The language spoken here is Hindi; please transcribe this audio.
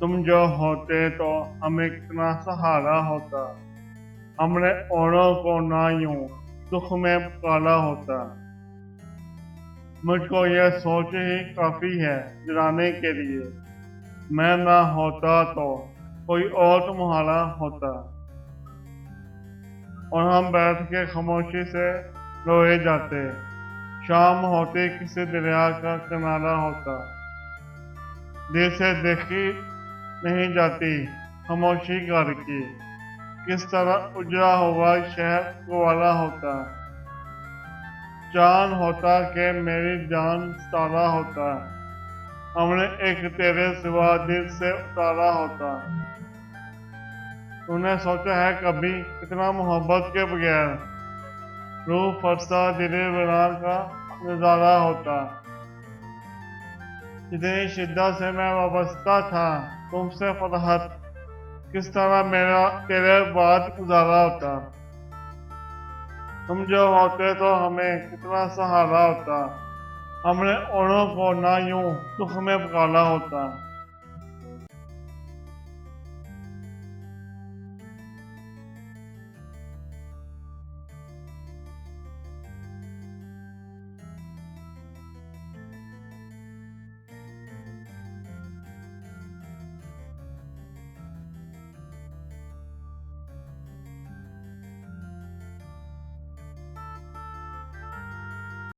तुम जो होते तो हमें कितना सहारा होता। हमने औरों को ना यूं दुख में पाला होता। मुझको यह सोच ही काफी है जलाने के लिए। मैं ना होता तो कोई और तुम्हारा होता। और हम बैठ के खामोशी से रोए जाते। शाम होती किसी दरिया का किनारा होता। दिल से देखी नहीं जाती खामोशी घर की। किस तरह उजड़ा हुआ शहर कुंवारा होता। चांद होता कि मेरी जान तारा होता। हमने एक तेरे सिवा दिल से उतारा होता। तूने सोचा है कभी कितना मोहब्बत के बगैर रूह फरसा दिले बरार का नजारा होता। जितनी शिद्दत से मैं वाबस्ता था तुमसे फरहत, किस तरह मेरा तेरे बाद गुजारा होता। तुम जो होते तो हमें कितना सहारा होता। हमने औरों को ना यूं दुख में पुकारा होता।